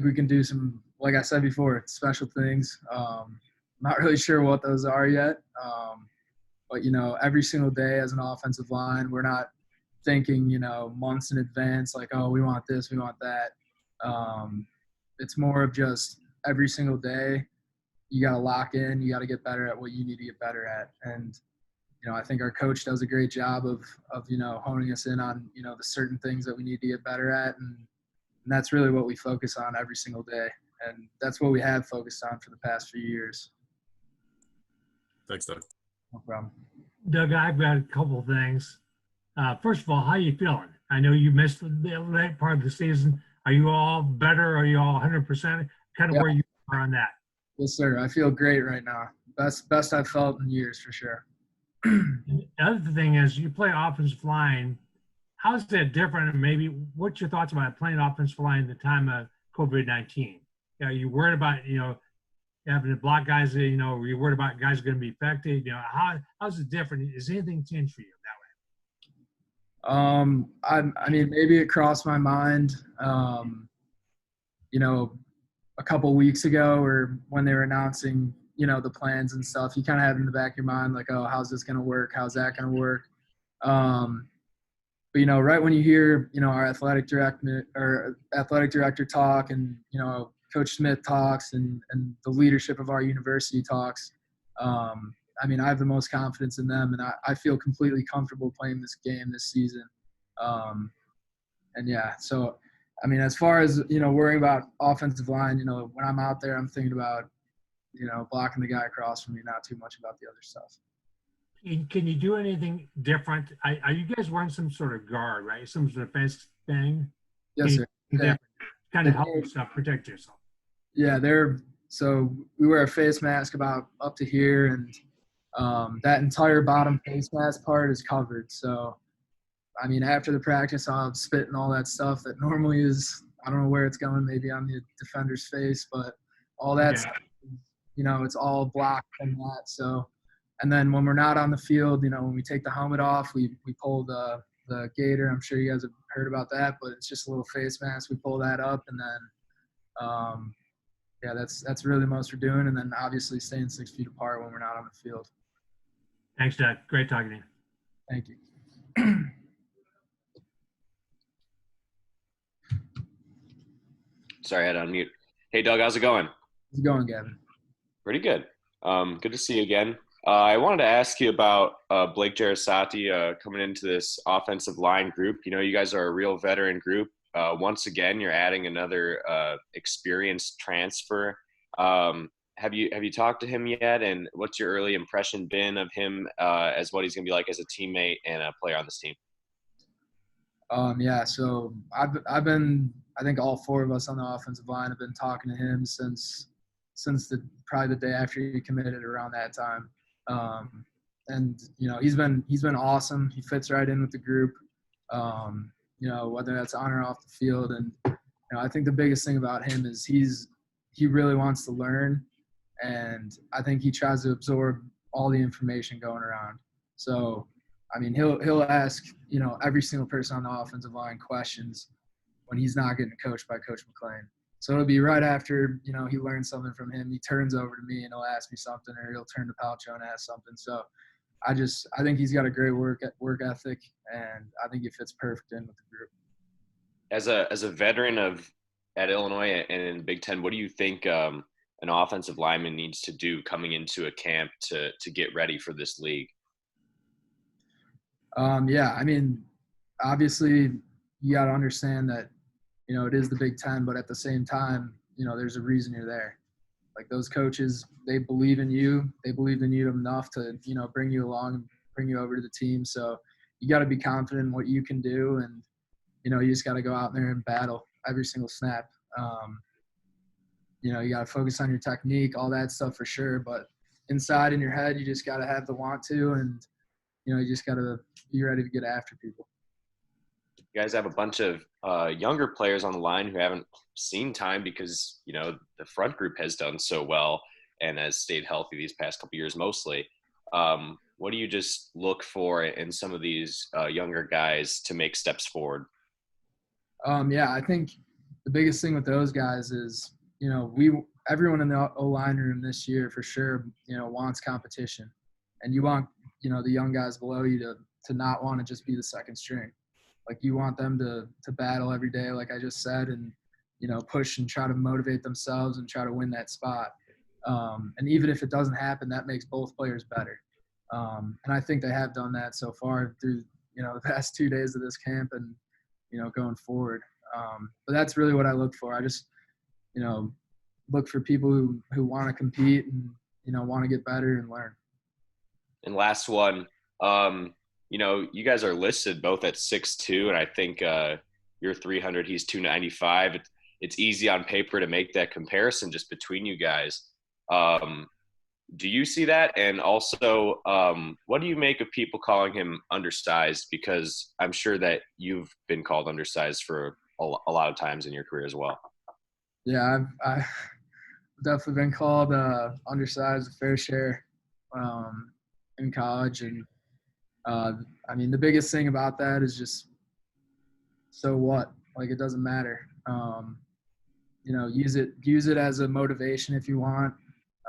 Speaker 16: we can do some, like I said before, special things. Not really sure what those are yet. But, every single day as an offensive line, we're not thinking, months in advance, like, oh, we want this, we want that. It's more of just every single day, you got to lock in, you got to get better at what you need to get better at. And, I think our coach does a great job of honing us in on, the certain things that we need to get better at. And that's really what we focus on every single day. And that's what we have focused on for the past few years.
Speaker 10: Thanks, Doug.
Speaker 16: No problem.
Speaker 7: Doug, I've got a couple of things. First of all, how are you feeling? I know you missed the late part of the season. Are you all better? Are you all 100%? Kind of where you are on that?
Speaker 16: Yes, sir. I feel great right now. Best I've felt in years for sure.
Speaker 7: The other thing is you play offensive line. How's that different? And maybe what's your thoughts about playing offensive line at the time of COVID-19? Are you worried about, having to block guys, are you worried about guys going to be affected? How's it different? Is anything changed for you that way?
Speaker 16: I mean, maybe it crossed my mind, a couple weeks ago or when they were announcing, the plans and stuff, you kind of have in the back of your mind, like, oh, how's this going to work? How's that going to work? But, right when you hear, our athletic director talk and, Coach Smith talks and the leadership of our university talks, I mean, I have the most confidence in them, and I feel completely comfortable playing this game this season. And yeah, so, I mean, as far as, worrying about offensive line, when I'm out there, I'm thinking about, blocking the guy across from me, not too much about the other stuff.
Speaker 7: Can you do anything different? Are you guys wearing some sort of guard, right? Some sort of face thing?
Speaker 16: Yes, sir.
Speaker 7: Yeah. Kind of help yourself, protect yourself.
Speaker 16: Yeah, so we wear a face mask about up to here, and that entire bottom face mask part is covered. So, I mean, after the practice, I'll spit and all that stuff that normally is, I don't know where it's going, maybe on the defender's face, but all that stuff, it's all blocked from that. So, and then when we're not on the field, when we take the helmet off, we pull the gaiter. I'm sure you guys have heard about that, but it's just a little face mask. We pull that up, and then, that's really the most we're doing. And then obviously staying 6 feet apart when we're not on the field.
Speaker 7: Thanks, Doug. Great talking to you.
Speaker 16: Thank you.
Speaker 11: Sorry, I had to unmute. Hey, Doug, how's it going?
Speaker 16: How's it going, Gavin?
Speaker 11: Pretty good. Good to see you again. I wanted to ask you about Blake Jarasati coming into this offensive line group. You guys are a real veteran group. Once again, you're adding another experienced transfer. Have you talked to him yet? And what's your early impression been of him as what he's going to be like as a teammate and a player on this team?
Speaker 16: So I've been, I think all 4 of us on the offensive line have been talking to him since probably the day after he committed around that time. And he's been awesome. He fits right in with the group. Whether that's on or off the field. And I think the biggest thing about him is he really wants to learn, and I think he tries to absorb all the information going around. So, I mean, he'll ask every single person on the offensive line questions when he's not getting coached by Coach McClain. So it'll be right after he learns something from him, he turns over to me and he'll ask me something, or he'll turn to Palcho and ask something. So I think he's got a great work ethic, and I think he fits perfect in with the group.
Speaker 11: As a veteran at Illinois and in the Big Ten, what do you think an offensive lineman needs to do coming into a camp to get ready for this league?
Speaker 16: I mean, obviously you got to understand that, you know, it is the Big Ten, but at the same time, you know, there's a reason you're there. Like those coaches, they believe in you. They believe in you enough to, you know, bring you along and bring you over to the team. So you got to be confident in what you can do. And, you know, you just got to go out there and battle every single snap. You know, you got to focus on your technique, all that stuff for sure. But inside in your head, you just got to have the want to, and, you know, you just got to be ready to get after people.
Speaker 11: You guys have a bunch of younger players on the line who haven't seen time because, you know, the front group has done so well and has stayed healthy these past couple years mostly. What do you just look for in some of these younger guys to make steps forward?
Speaker 16: Yeah, I think the biggest thing with those guys is, you know, everyone in the O-line room this year for sure, you know, wants competition. And you want, you know, the young guys below you to not want to just be the second string. Like you want them to battle every day, like I just said, and, you know, push and try to motivate themselves and try to win that spot. And even if it doesn't happen, that makes both players better. And I think they have done that so far through, you know, the past 2 days of this camp and, you know, going forward. But that's really what I look for. I just, you know, look for people who want to compete and, you know, want to get better and learn.
Speaker 11: And last one, you know, you guys are listed both at 6'2", and I think you're 300, he's 295. It's easy on paper to make that comparison just between you guys. Do you see that? And also, what do you make of people calling him undersized? Because I'm sure that you've been called undersized for a lot of times in your career as well.
Speaker 16: Yeah, I've definitely been called undersized a fair share in college. And, I mean, the biggest thing about that is just, so what? Like, it doesn't matter. You know, use it as a motivation if you want,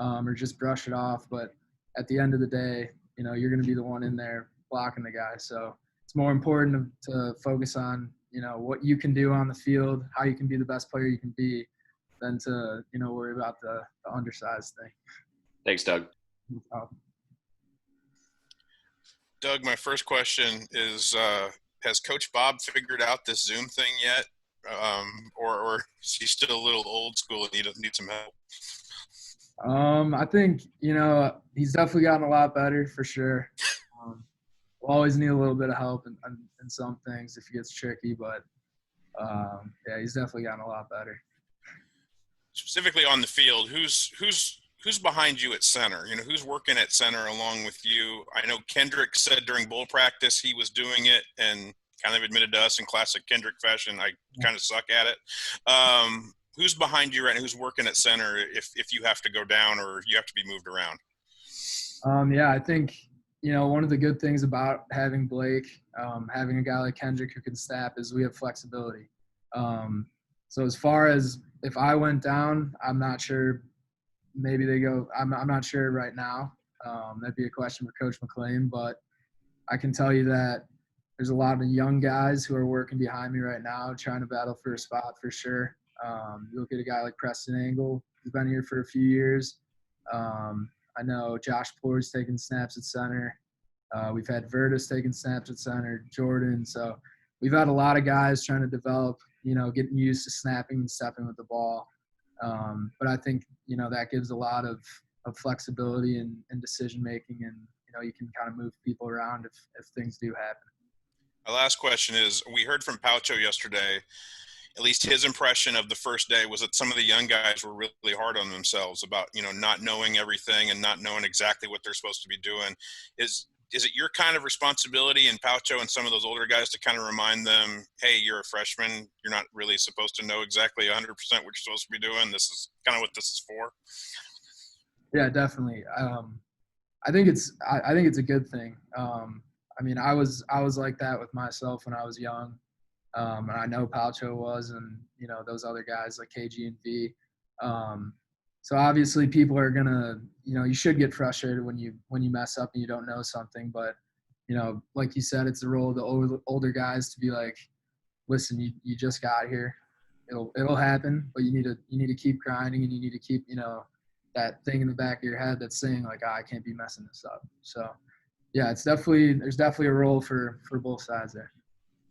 Speaker 16: or just brush it off. But at the end of the day, you know, you're going to be the one in there blocking the guy. So it's more important to focus on, you know, what you can do on the field, how you can be the best player you can be, than to, you know, worry about the undersized thing.
Speaker 11: Thanks, Doug.
Speaker 3: Doug, my first question is, has Coach Bob figured out this Zoom thing yet? Or is he still a little old school and need some help?
Speaker 16: I think, you know, he's definitely gotten a lot better for sure. We'll always need a little bit of help in some things if it gets tricky, but yeah, he's definitely gotten a lot better.
Speaker 3: Specifically on the field, who's behind you at center? You know, who's working at center along with you? I know Kendrick said during bull practice he was doing it and kind of admitted to us in classic Kendrick fashion, I kind of suck at it. Who's behind you right now? Who's working at center if you have to go down or you have to be moved around?
Speaker 16: Yeah, I think, you know, one of the good things about having Blake, having a guy like Kendrick who can snap is we have flexibility. So as far as if I went down, I'm not sure. Maybe they go. I'm not sure right now. That'd be a question for Coach McLean, but I can tell you that there's a lot of young guys who are working behind me right now, trying to battle for a spot for sure. You look at a guy like Preston Angle, who's been here for a few years. I know Josh Plour's taking snaps at center. We've had Vertus taking snaps at center, Jordan. So we've had a lot of guys trying to develop, you know, getting used to snapping and stepping with the ball. But I think, you know, that gives a lot of flexibility and decision-making, and, you know, you can kind of move people around if things do happen.
Speaker 3: My last question is, we heard from Paucho yesterday, at least his impression of the first day was that some of the young guys were really hard on themselves about, you know, not knowing everything and not knowing exactly what they're supposed to be doing. Is it your kind of responsibility and Paucho and some of those older guys to kind of remind them, hey, you're a freshman, you're not really supposed to know exactly 100% what you're supposed to be doing. This is kind of what this is for.
Speaker 16: Yeah, definitely. I think it's a good thing. I mean, I was like that with myself when I was young. And I know Paucho was, and, you know, those other guys like KG and V. So obviously people are gonna, you know, you should get frustrated when you mess up and you don't know something. But, you know, like you said, it's the role of the older guys to be like, listen, you just got here. It'll happen, but you need to keep grinding, and you need to keep, you know, that thing in the back of your head that's saying like, I can't be messing this up. So yeah, there's definitely a role for both sides there.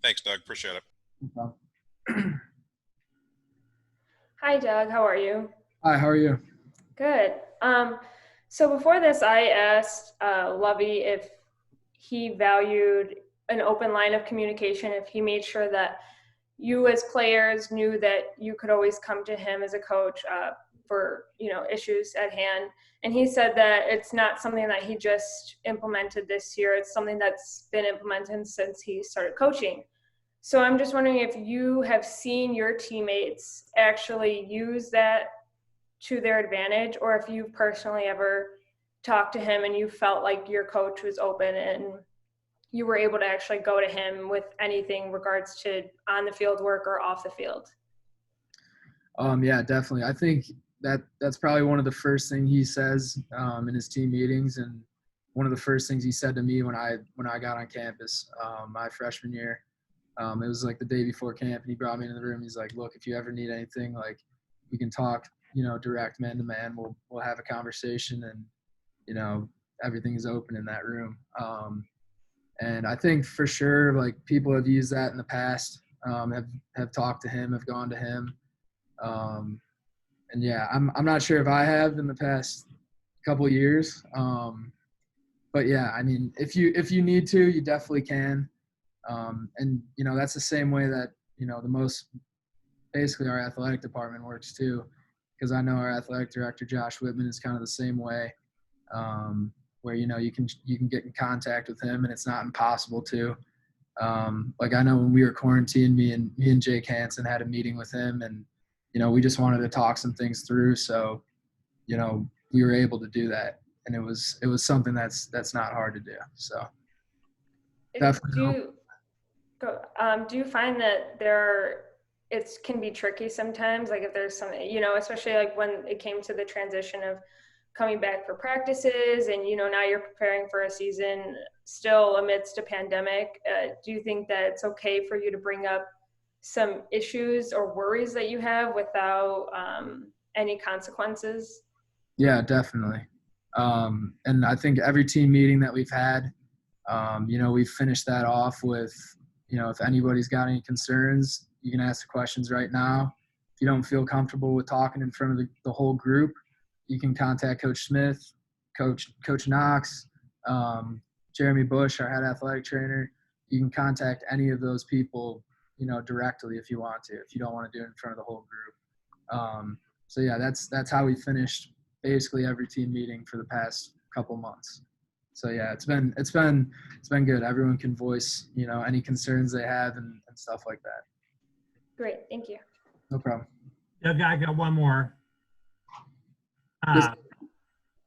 Speaker 3: Thanks, Doug. Appreciate it.
Speaker 16: No problem.
Speaker 9: Hi, Doug. How are you?
Speaker 16: Hi, how are you?
Speaker 9: Good. So before this, I asked Lovie if he valued an open line of communication, if he made sure that you as players knew that you could always come to him as a coach for, issues at hand. And he said that it's not something that he just implemented this year. It's something that's been implemented since he started coaching. So I'm just wondering if you have seen your teammates actually use that to their advantage, or if you've personally ever talked to him and you felt like your coach was open and you were able to actually go to him with anything regards to on the field work or off the field.
Speaker 16: Yeah, definitely. I think that's probably one of the first things he says in his team meetings, and one of the first things he said to me when I got on campus my freshman year. It was like the day before camp, and he brought me into the room. He's like, "Look, if you ever need anything, like we can talk, direct man to man. We'll have a conversation, and everything is open in that room." And I think for sure, like people have used that in the past, have talked to him, have gone to him. And yeah, I'm not sure if I have in the past couple of years. But yeah, I mean, if you need to, you definitely can. And that's the same way that, basically our athletic department works too, because I know our athletic director, Josh Whitman, is kind of the same way, where, you can get in contact with him and it's not impossible to. Like I know when we were quarantined, me and Jake Hansen had a meeting with him, and, we just wanted to talk some things through. So, we were able to do that. And it was something that's not hard to do. So definitely.
Speaker 9: Do you find that it can be tricky sometimes, like if there's something, especially like when it came to the transition of coming back for practices and, now you're preparing for a season still amidst a pandemic. Do you think that it's okay for you to bring up some issues or worries that you have without any consequences?
Speaker 16: Yeah, definitely. And I think every team meeting that we've had, we've finished that off with, if anybody's got any concerns, you can ask the questions right now. If you don't feel comfortable with talking in front of the whole group, you can contact Coach Smith, Coach Knox, Jeremy Bush, our head athletic trainer. You can contact any of those people, directly if you want to, if you don't want to do it in front of the whole group. So yeah, that's how we finished basically every team meeting for the past couple months. So yeah, it's been good. Everyone can voice, any concerns they have and stuff like that.
Speaker 9: Great, thank you.
Speaker 16: No problem.
Speaker 7: Doug, I got one more. The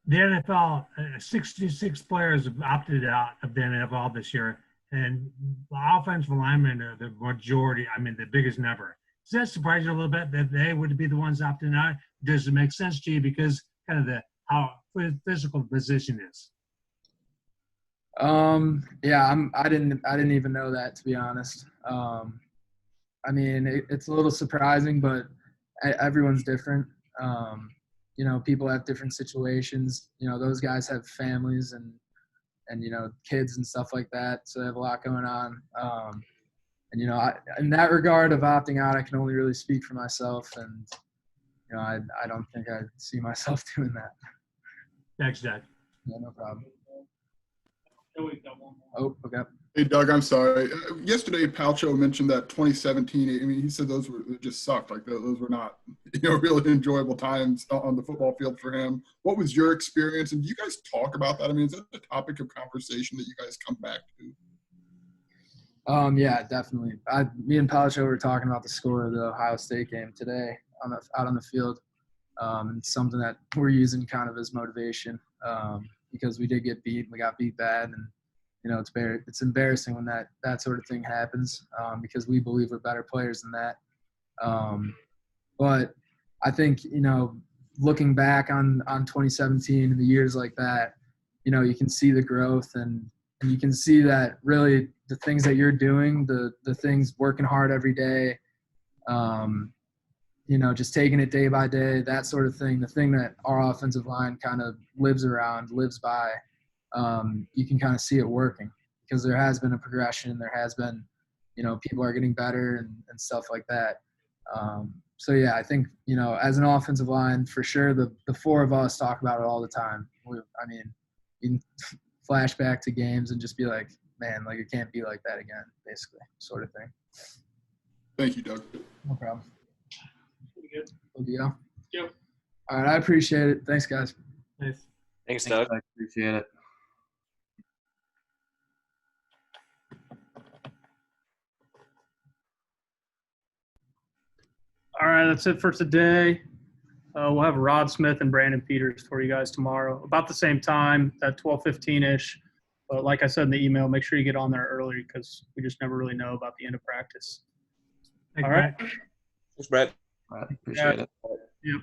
Speaker 7: NFL, 66 players have opted out of the NFL this year, and the offensive linemen are the majority, the biggest number. Does that surprise you a little bit that they would be the ones opting out? Does it make sense to you because kind of how physical the position is?
Speaker 16: Yeah, I didn't even know that, to be honest. It's a little surprising, but everyone's different. People have different situations. Those guys have families and kids and stuff like that, so they have a lot going on. In that regard of opting out, I can only really speak for myself, and I don't think I see myself doing that.
Speaker 7: Thanks, Doug.
Speaker 16: Yeah, no problem. Oh, okay.
Speaker 6: Hey, Doug, I'm sorry. Yesterday, Palcho mentioned that 2017, he said those just sucked. Like those were not, really enjoyable times on the football field for him. What was your experience? And do you guys talk about that? Is that a topic of conversation that you guys come back to?
Speaker 16: Yeah, definitely. Me and Palcho were talking about the score of the Ohio State game today out on the field. It's something that we're using kind of as motivation because we did get beat. We got beat bad, and it's embarrassing when that sort of thing happens because we believe we're better players than that. But I think looking back on 2017 and the years like that, you can see the growth and you can see that really the things that you're doing, the things working hard every day, just taking it day by day, that sort of thing, the thing that our offensive line kind of lives by, you can kind of see it working because there has been a progression. There has been, people are getting better and stuff like that. So yeah, I think, as an offensive line, for sure, the four of us talk about it all the time. You can flash back to games and just be like, man, like it can't be like that again, basically, sort of thing.
Speaker 6: Thank you, Doug.
Speaker 16: No problem.
Speaker 7: Pretty good.
Speaker 16: Yeah.
Speaker 7: Yep.
Speaker 16: All right, I appreciate it. Thanks, guys.
Speaker 7: Nice.
Speaker 11: Thanks, Doug.
Speaker 8: I appreciate it.
Speaker 17: All right, that's it for today. We'll have Rod Smith and Brandon Peters for you guys tomorrow, about the same time, at 12:15-ish. But like I said in the email, make sure you get on there early because we just never really know about the end of practice.
Speaker 7: Thanks,
Speaker 17: All right.
Speaker 7: Brett.
Speaker 11: Thanks, Brett.
Speaker 8: Appreciate it.
Speaker 17: Yep.